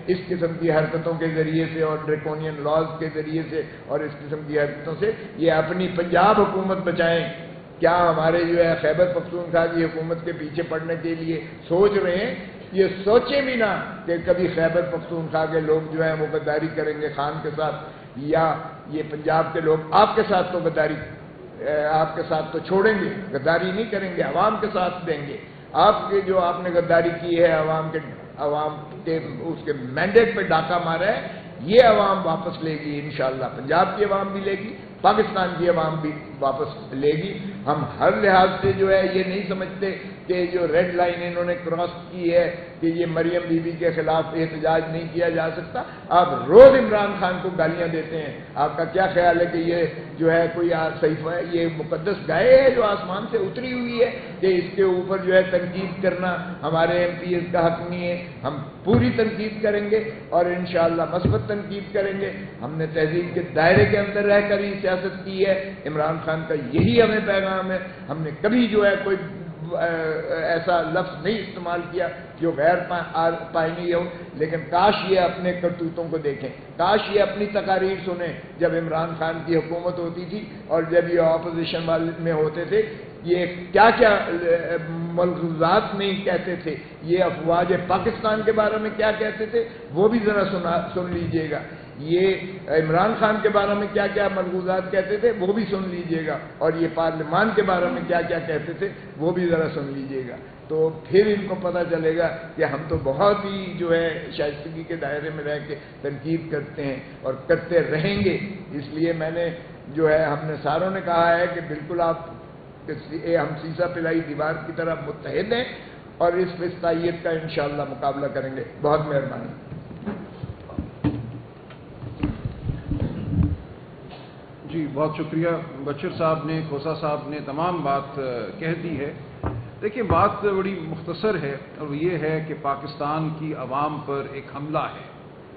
اس قسم کی حرکتوں کے ذریعے سے اور ڈریکونین لاز کے ذریعے سے اور اس قسم کی حرکتوں سے یہ اپنی پنجاب حکومت بچائیں۔ کیا ہمارے جو ہے خیبر پختونخوا کی حکومت کے پیچھے پڑنے کے لیے سوچ رہے ہیں؟ یہ سوچیں بھی نہ کہ کبھی خیبر پختونخوا کے لوگ جو ہیں وہ غداری کریں گے خان کے ساتھ، یا یہ پنجاب کے لوگ آپ کے ساتھ تو غداری آپ کے ساتھ تو چھوڑیں گے، غداری نہیں کریں گے، عوام کے ساتھ دیں گے۔ آپ کے جو آپ نے غداری کی ہے عوام کے اس کے مینڈیٹ پہ ڈاکہ مارا ہے، یہ عوام واپس لے گی انشاءاللہ۔ پنجاب کی عوام بھی لے گی، پاکستان کی عوام بھی واپس لے گی۔ ہم ہر لحاظ سے جو ہے یہ نہیں سمجھتے کہ جو ریڈ لائن انہوں نے کراس کی ہے کہ یہ مریم بی بی کے خلاف احتجاج نہیں کیا جا سکتا۔ آپ روز عمران خان کو گالیاں دیتے ہیں، آپ کا کیا خیال ہے کہ یہ جو ہے کوئی صحیفہ ہے، یہ مقدس گائے ہے جو آسمان سے اتری ہوئی ہے کہ اس کے اوپر جو ہے تنقید کرنا ہمارے ایم پی ایز کا حق نہیں ہے؟ ہم پوری تنقید کریں گے اور انشاءاللہ مثبت تنقید کریں گے۔ ہم نے تہذیب کے دائرے کے اندر رہ کر ہی سیاست کی ہے، عمران خان کا یہی ہمیں پیغام ہے۔ ہم نے کبھی جو ہے کوئی ایسا لفظ نہیں استعمال کیا جو غیر پائنی ہو، لیکن کاش یہ اپنے کرتوتوں کو دیکھیں، کاش یہ اپنی تقاریر سنیں۔ جب عمران خان کی حکومت ہوتی تھی اور جب یہ اپوزیشن میں ہوتے تھے، یہ کیا کیا ملحوظات میں کہتے تھے، یہ افواج پاکستان کے بارے میں کیا کہتے تھے وہ بھی ذرا سن لیجئے گا، یہ عمران خان کے بارے میں کیا کیا ملحوظات کہتے تھے وہ بھی سن لیجئے گا، اور یہ پارلیمان کے بارے میں کیا کیا کہتے تھے وہ بھی ذرا سن لیجئے گا، تو پھر ان کو پتہ چلے گا کہ ہم تو بہت ہی جو ہے شائستگی کے دائرے میں رہ کے تنقید کرتے ہیں اور کرتے رہیں گے۔ اس لیے میں نے جو ہے ہم نے ساروں نے کہا ہے کہ بالکل آپ ہم سیسا پلائی دیوار کی طرح متحد ہیں اور اس فسطائیت کا انشاءاللہ مقابلہ کریں گے۔ بہت مہربانی۔ جی بہت شکریہ بشیر صاحب نے، کھوسا صاحب نے تمام بات کہہ دی ہے۔ دیکھیں بات بڑی مختصر ہے اور یہ ہے کہ پاکستان کی عوام پر ایک حملہ ہے،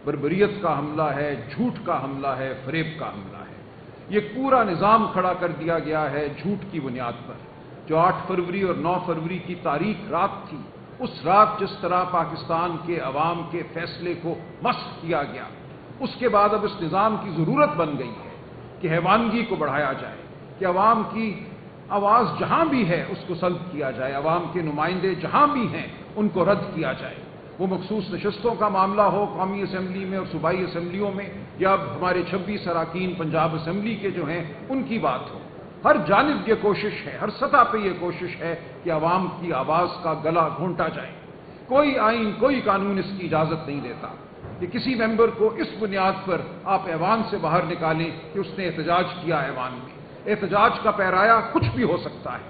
بربریت کا حملہ ہے، جھوٹ کا حملہ ہے، فریب کا حملہ ہے۔ یہ پورا نظام کھڑا کر دیا گیا ہے جھوٹ کی بنیاد پر۔ جو 8 فروری اور 9 فروری کی تاریخ رات تھی، اس رات جس طرح پاکستان کے عوام کے فیصلے کو مسخ کیا گیا، اس کے بعد اب اس نظام کی ضرورت بن گئی ہے کہ حیوانگی کو بڑھایا جائے، کہ عوام کی آواز جہاں بھی ہے اس کو سلب کیا جائے، عوام کے نمائندے جہاں بھی ہیں ان کو رد کیا جائے۔ وہ مخصوص نشستوں کا معاملہ ہو قومی اسمبلی میں اور صوبائی اسمبلیوں میں، یا ہمارے 26 اراکین پنجاب اسمبلی کے جو ہیں ان کی بات ہو، ہر جانب یہ کوشش ہے، ہر سطح پہ یہ کوشش ہے کہ عوام کی آواز کا گلا گھونٹا جائے۔ کوئی آئین، کوئی قانون اس کی اجازت نہیں دیتا کہ کسی ممبر کو اس بنیاد پر آپ ایوان سے باہر نکالیں کہ اس نے احتجاج کیا ایوان میں۔ احتجاج کا پیرایا کچھ بھی ہو سکتا ہے۔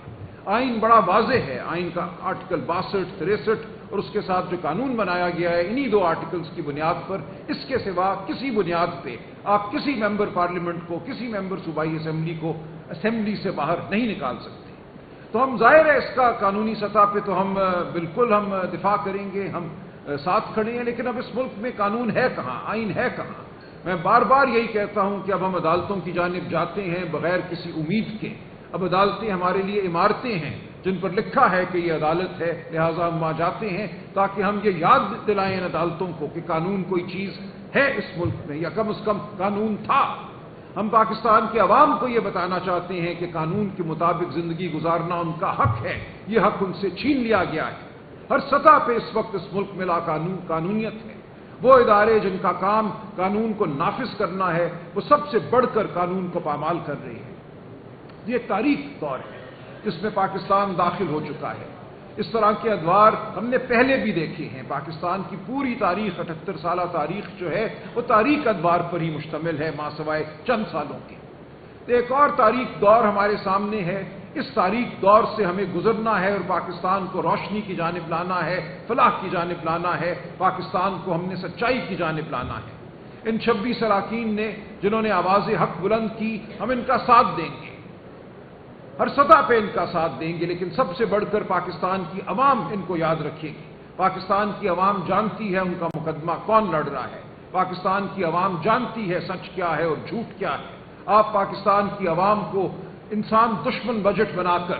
آئین بڑا واضح ہے، آئین کا آرٹیکل 62، 63 اور اس کے ساتھ جو قانون بنایا گیا ہے انہی 2 آرٹیکلز کی بنیاد پر، اس کے سوا کسی بنیاد پہ آپ کسی ممبر پارلیمنٹ کو، کسی ممبر صوبائی اسمبلی کو اسمبلی سے باہر نہیں نکال سکتے۔ تو ہم ظاہر ہے اس کا قانونی سطح پہ تو ہم بالکل ہم دفاع کریں گے، ہم ساتھ کھڑے ہیں، لیکن اب اس ملک میں قانون ہے کہاں، آئین ہے کہاں؟ میں بار بار یہی کہتا ہوں کہ اب ہم عدالتوں کی جانب جاتے ہیں بغیر کسی امید کے۔ اب عدالتیں ہمارے لیے عمارتیں ہیں جن پر لکھا ہے کہ یہ عدالت ہے، لہٰذا ہم وہاں جاتے ہیں تاکہ ہم یہ یاد دلائیں ان عدالتوں کو کہ قانون کوئی چیز ہے اس ملک میں، یا کم از کم قانون تھا۔ ہم پاکستان کے عوام کو یہ بتانا چاہتے ہیں کہ قانون کے مطابق زندگی گزارنا ان کا حق ہے، یہ حق ان سے چھین لیا گیا ہے۔ ہر سطح پہ اس وقت اس ملک میں لا قانونیت ہے۔ وہ ادارے جن کا کام قانون کو نافذ کرنا ہے وہ سب سے بڑھ کر قانون کو پامال کر رہے ہیں۔ یہ تاریخ دور ہے جس میں پاکستان داخل ہو چکا ہے۔ اس طرح کے ادوار ہم نے پہلے بھی دیکھے ہیں۔ پاکستان کی پوری تاریخ، 78 سالہ تاریخ جو ہے وہ تاریخ ادوار پر ہی مشتمل ہے، ماں سوائے چند سالوں کے۔ ایک اور تاریخ دور ہمارے سامنے ہے۔ اس تاریخ دور سے ہمیں گزرنا ہے اور پاکستان کو روشنی کی جانب لانا ہے، فلاح کی جانب لانا ہے، پاکستان کو ہم نے سچائی کی جانب لانا ہے۔ ان 26 اراکین نے جنہوں نے آواز حق بلند کی، ہم ان کا ساتھ دیں گے، ہر سطح پہ ان کا ساتھ دیں گے، لیکن سب سے بڑھ کر پاکستان کی عوام ان کو یاد رکھے گی۔ پاکستان کی عوام جانتی ہے ان کا مقدمہ کون لڑ رہا ہے، پاکستان کی عوام جانتی ہے سچ کیا ہے اور جھوٹ کیا ہے۔ آپ پاکستان کی عوام کو انسان دشمن بجٹ بنا کر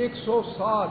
107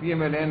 PMLN